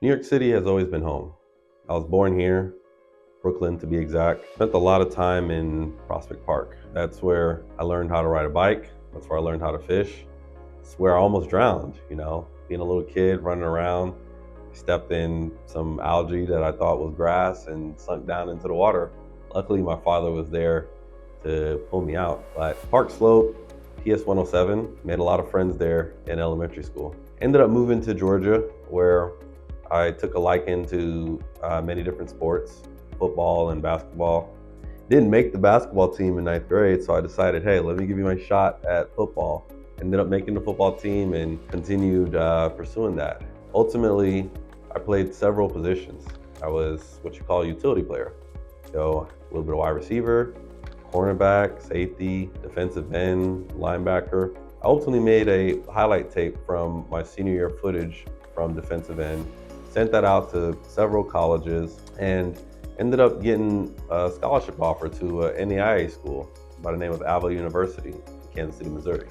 New York City has always been home. I was born here, Brooklyn to be exact. Spent a lot of time in Prospect Park. That's where I learned how to ride a bike. That's where I learned how to fish. It's where I almost drowned, being a little kid running around. Stepped in some algae that I thought was grass and sunk down into the water. Luckily, my father was there to pull me out. But Park Slope, PS 107, made a lot of friends there in elementary school. Ended up moving to Georgia, where I took a liking to many different sports, football and basketball. Didn't make the basketball team in ninth grade, so I decided, hey, let me give you my shot at football. Ended up making the football team and continued pursuing that. Ultimately, I played several positions. I was what you call a utility player. So a little bit of wide receiver, cornerback, safety, defensive end, linebacker. I ultimately made a highlight tape from my senior year footage from defensive end, sent that out to several colleges, and ended up getting a scholarship offer to an NAIA school by the name of Ava University in Kansas City, Missouri.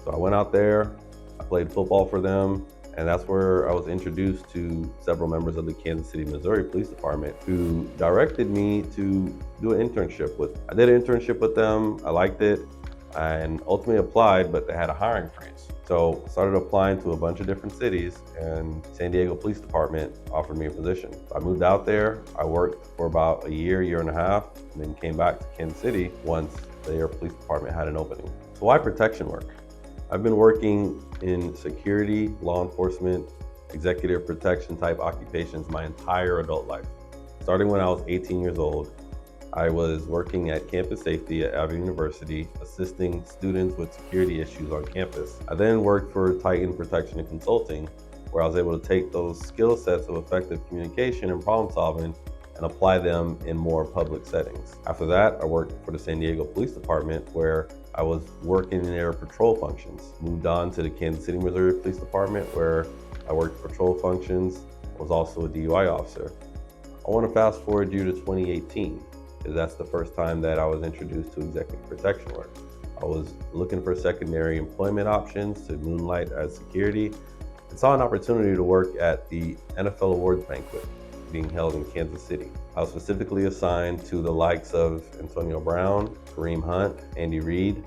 So I went out there, I played football for them, and that's where I was introduced to several members of the Kansas City, Missouri Police Department who directed me to do an internship with. I did an internship with them, I liked it, and ultimately applied, but they had a hiring freeze. So I started applying to a bunch of different cities, and San Diego Police Department offered me a position. I moved out there, I worked for about a year and a half, and then came back to Kansas City once their police department had an opening. So why protection work? I've been working in security, law enforcement, executive protection type occupations my entire adult life. Starting when I was 18 years old, I was working at campus safety at Ava University, assisting students with security issues on campus. I then worked for Titan Protection and Consulting, where I was able to take those skill sets of effective communication and problem solving and apply them in more public settings. After that, I worked for the San Diego Police Department, where I was working in their patrol functions. Moved on to the Kansas City, Missouri Police Department, where I worked patrol functions, was also a DUI officer. I want to fast forward you to 2018, because that's the first time that I was introduced to executive protection work. I was looking for secondary employment options to moonlight as security, and saw an opportunity to work at the NFL Awards banquet being held in Kansas City. I was specifically assigned to the likes of Antonio Brown, Kareem Hunt, Andy Reid,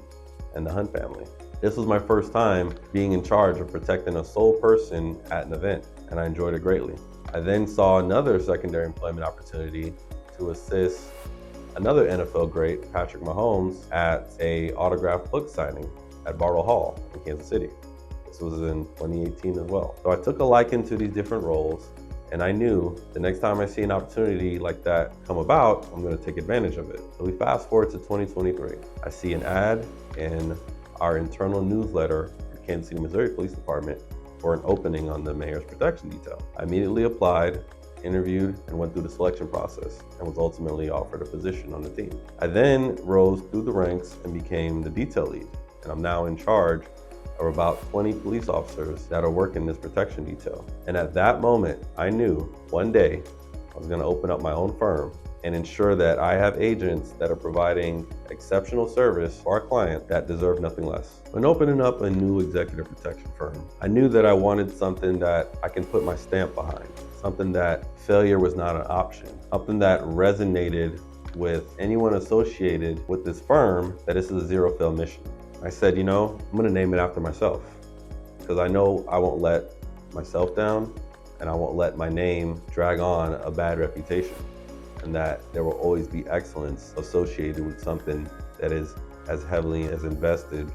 and the Hunt family. This was my first time being in charge of protecting a sole person at an event, and I enjoyed it greatly. I then saw another secondary employment opportunity to assist another NFL great, Patrick Mahomes, at a autographed book signing at Bartle Hall in Kansas City. This was in 2018 as well. So I took a liking to these different roles, and I knew the next time I see an opportunity like that come about, I'm going to take advantage of it. So we fast forward to 2023. I see an ad in our internal newsletter for Kansas City, Missouri Police Department for an opening on the Mayor's Protection Detail. I immediately applied, interviewed, and went through the selection process, and was ultimately offered a position on the team. I then rose through the ranks and became the detail lead, and I'm now in charge of about 20 police officers that are working this protection detail. And at that moment, I knew one day I was going to open up my own firm and ensure that I have agents that are providing exceptional service for our client that deserve nothing less. When opening up a new executive protection firm, I knew that I wanted something that I can put my stamp behind, something that failure was not an option, something that resonated with anyone associated with this firm, that this is a zero-fail mission. I said, I'm going to name it after myself, because I know I won't let myself down, and I won't let my name drag on a bad reputation, and that there will always be excellence associated with something that is as heavily as invested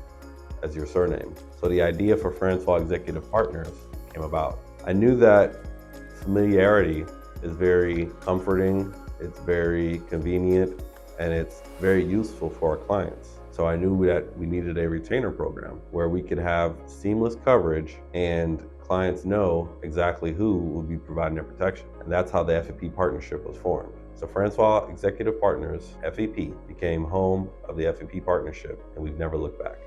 as your surname. So the idea for Francois Executive Partners came about. I knew that familiarity is very comforting, it's very convenient, and it's very useful for our clients. So I knew that we needed a retainer program where we could have seamless coverage and clients know exactly who will be providing their protection. And that's how the FEP partnership was formed. So Francois Executive Partners, FEP, became home of the FEP partnership, and we've never looked back.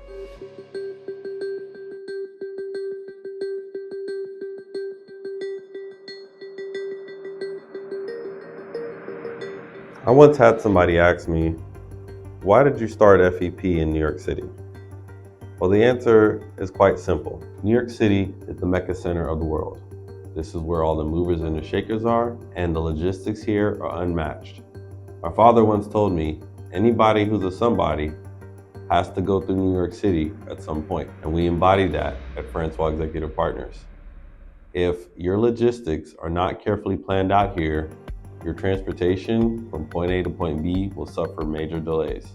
I once had somebody ask me, why did you start FEP in New York City? Well, the answer is quite simple. New York City is the Mecca center of the world. This is where all the movers and the shakers are, and the logistics here are unmatched. My father once told me, anybody who's a somebody has to go through New York City at some point, and we embody that at Francois Executive Partners. If your logistics are not carefully planned out here, your transportation from point A to point B will suffer major delays.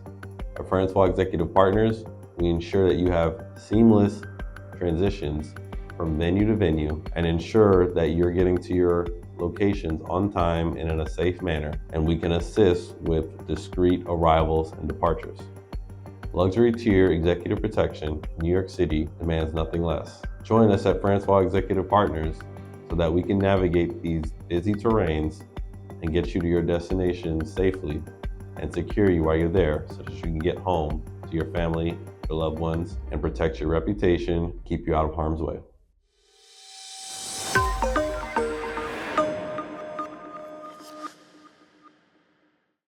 At Francois Executive Partners, we ensure that you have seamless transitions from venue to venue and ensure that you're getting to your locations on time and in a safe manner, and we can assist with discreet arrivals and departures. Luxury tier executive protection in New York City demands nothing less. Join us at Francois Executive Partners so that we can navigate these busy terrains and get you to your destination safely and secure you while you're there so that you can get home to your family, your loved ones, and protect your reputation, keep you out of harm's way.